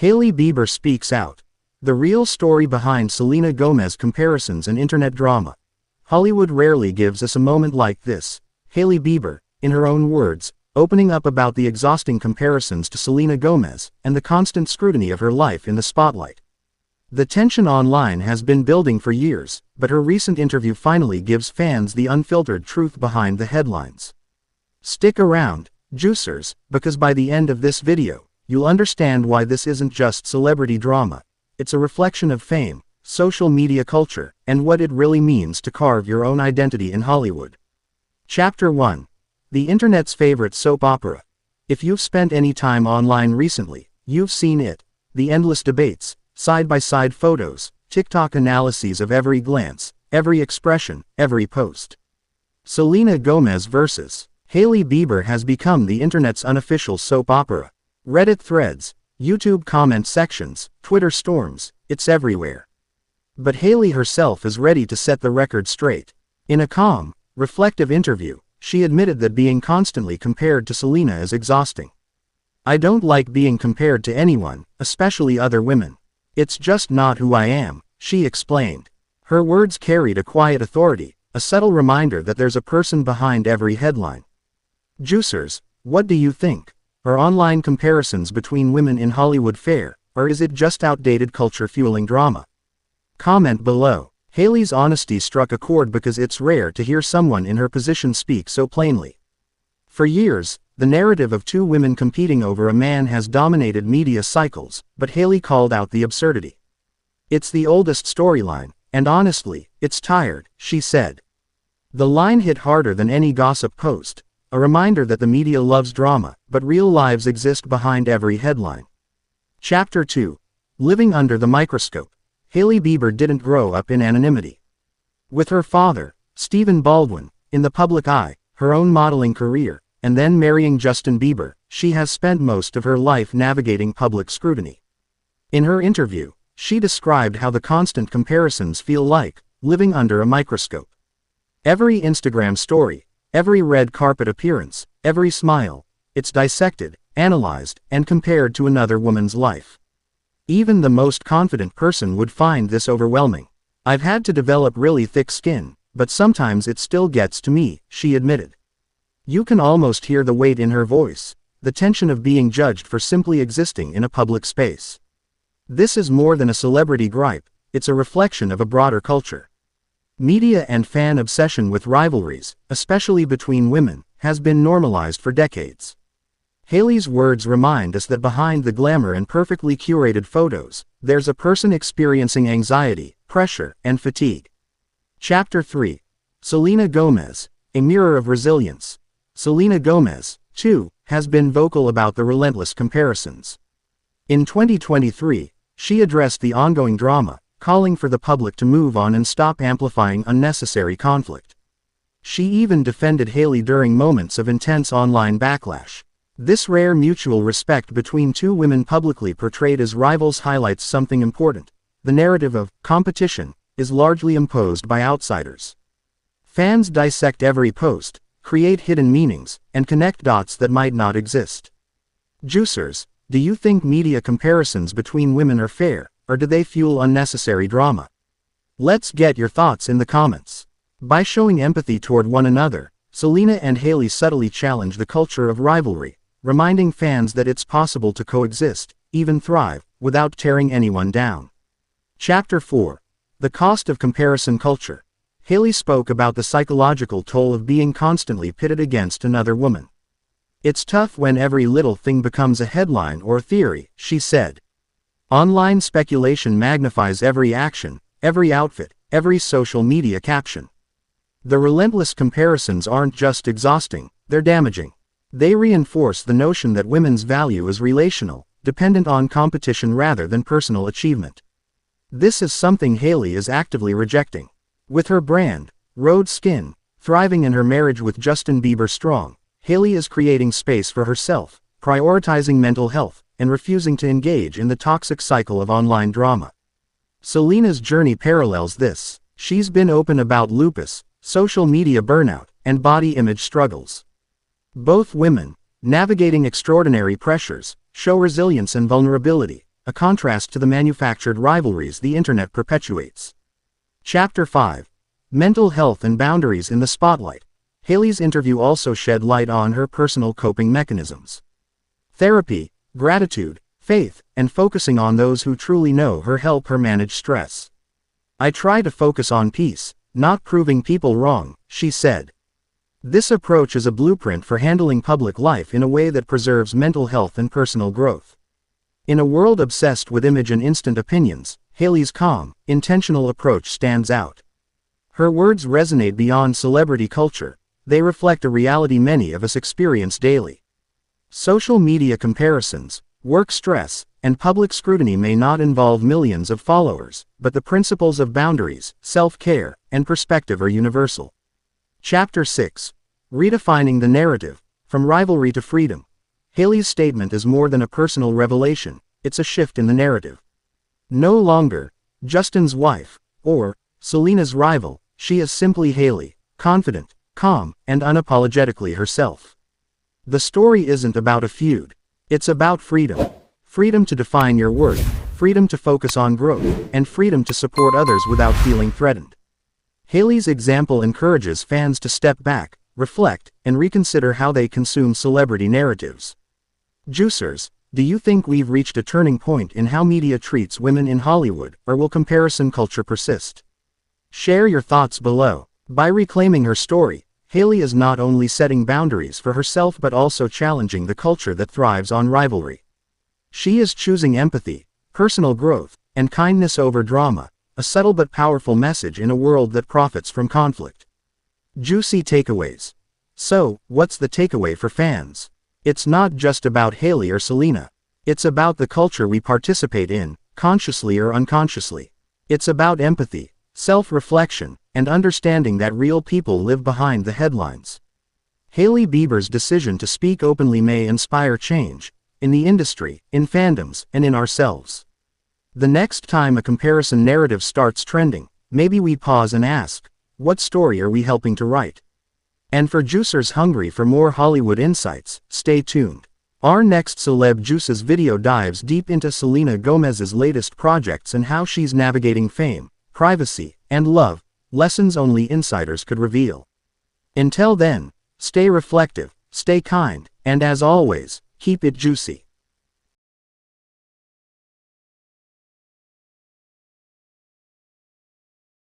Hailey Bieber speaks out. The real story behind Selena Gomez comparisons and internet drama. Hollywood rarely gives us a moment like this. Hailey Bieber, in her own words, opening up about the exhausting comparisons to Selena Gomez and the constant scrutiny of her life in the spotlight. The tension online has been building for years, but her recent interview finally gives fans the unfiltered truth behind the headlines. Stick around, juicers, because by the end of this video, you'll understand why this isn't just celebrity drama. It's a reflection of fame, social media culture, and what it really means to carve your own identity in Hollywood. Chapter 1. The Internet's favorite soap opera. If you've spent any time online recently, you've seen it. The endless debates, side-by-side photos, TikTok analyses of every glance, every expression, every post. Selena Gomez vs. Hailey Bieber has become the internet's unofficial soap opera. Reddit threads, YouTube comment sections, Twitter storms, it's everywhere. But Hailey herself is ready to set the record straight. In a calm, reflective interview, she admitted that being constantly compared to Selena is exhausting. "I don't like being compared to anyone, especially other women. It's just not who I am," she explained. Her words carried a quiet authority, a subtle reminder that there's a person behind every headline. Juicers, what do you think? Are online comparisons between women in Hollywood fair, or is it just outdated culture fueling drama? Comment below. Hailey's honesty struck a chord because it's rare to hear someone in her position speak so plainly. For years, the narrative of two women competing over a man has dominated media cycles, but Hailey called out the absurdity. "It's the oldest storyline, and honestly, it's tired," she said. The line hit harder than any gossip post, a reminder that the media loves drama, but real lives exist behind every headline. Chapter 2. Living under the microscope. Hailey Bieber didn't grow up in anonymity. With her father, Stephen Baldwin, in the public eye, her own modeling career, and then marrying Justin Bieber, she has spent most of her life navigating public scrutiny. In her interview, she described how the constant comparisons feel like living under a microscope. Every Instagram story, every red carpet appearance, every smile, it's dissected, analyzed, and compared to another woman's life. Even the most confident person would find this overwhelming. "I've had to develop really thick skin, but sometimes it still gets to me," she admitted. You can almost hear the weight in her voice, the tension of being judged for simply existing in a public space. This is more than a celebrity gripe, it's a reflection of a broader culture. Media and fan obsession with rivalries, especially between women, has been normalized for decades. Hailey's words remind us that behind the glamour and perfectly curated photos, there's a person experiencing anxiety, pressure, and fatigue. Chapter 3. Selena Gomez, a mirror of resilience. Selena Gomez, too, has been vocal about the relentless comparisons. In 2023, she addressed the ongoing drama, calling for the public to move on and stop amplifying unnecessary conflict. She even defended Hailey during moments of intense online backlash. This rare mutual respect between two women publicly portrayed as rivals highlights something important. The narrative of competition is largely imposed by outsiders. Fans dissect every post, create hidden meanings, and connect dots that might not exist. Juicers, do you think media comparisons between women are fair, or do they fuel unnecessary drama? Let's get your thoughts in the comments. By showing empathy toward one another, Selena and Hailey subtly challenge the culture of rivalry, reminding fans that it's possible to coexist, even thrive, without tearing anyone down. Chapter 4. The Cost of Comparison Culture. Hailey spoke about the psychological toll of being constantly pitted against another woman. "It's tough when every little thing becomes a headline or theory," she said. "Online speculation magnifies every action, every outfit, every social media caption. The relentless comparisons aren't just exhausting, they're damaging. They reinforce the notion that women's value is relational, dependent on competition rather than personal achievement." This is something Hailey is actively rejecting. With her brand, Rhode Skin, thriving in her marriage with Justin Bieber strong, Hailey is creating space for herself, prioritizing mental health, and refusing to engage in the toxic cycle of online drama. Selena's journey parallels this. She's been open about lupus, social media burnout, and body image struggles. Both women, navigating extraordinary pressures, show resilience and vulnerability, a contrast to the manufactured rivalries the internet perpetuates. Chapter 5. Mental Health and Boundaries in the Spotlight. Hailey's interview also shed light on her personal coping mechanisms. Therapy, gratitude, faith, and focusing on those who truly know her help her manage stress. "I try to focus on peace, not proving people wrong," she said. This approach is a blueprint for handling public life in a way that preserves mental health and personal growth. In a world obsessed with image and instant opinions, Hailey's calm, intentional approach stands out. Her words resonate beyond celebrity culture. They reflect a reality many of us experience daily. Social media comparisons, work stress, and public scrutiny may not involve millions of followers, but the principles of boundaries, self-care, and perspective are universal. Chapter 6. Redefining the Narrative. From Rivalry to Freedom. Hailey's statement is more than a personal revelation, it's a shift in the narrative. No longer Justin's wife, or Selena's rival, she is simply Hailey, confident, calm, and unapologetically herself. The story isn't about a feud. It's about freedom. Freedom to define your worth, freedom to focus on growth, and freedom to support others without feeling threatened. Hailey's example encourages fans to step back, reflect, and reconsider how they consume celebrity narratives. Juicers, do you think we've reached a turning point in how media treats women in Hollywood, or will comparison culture persist? Share your thoughts below. By reclaiming her story, Hailey is not only setting boundaries for herself but also challenging the culture that thrives on rivalry. She is choosing empathy, personal growth, and kindness over drama, a subtle but powerful message in a world that profits from conflict. Juicy takeaways. So, what's the takeaway for fans? It's not just about Hailey or Selena. It's about the culture we participate in, consciously or unconsciously. It's about empathy, self-reflection, and understanding that real people live behind the headlines. Hailey Bieber's decision to speak openly may inspire change, in the industry, in fandoms, and in ourselves. The next time a comparison narrative starts trending, maybe we pause and ask, what story are we helping to write? And for juicers hungry for more Hollywood insights, stay tuned. Our next Celeb Juices video dives deep into Selena Gomez's latest projects and how she's navigating fame, privacy, and love, lessons only insiders could reveal. Until then, stay reflective, stay kind, and as always, keep it juicy.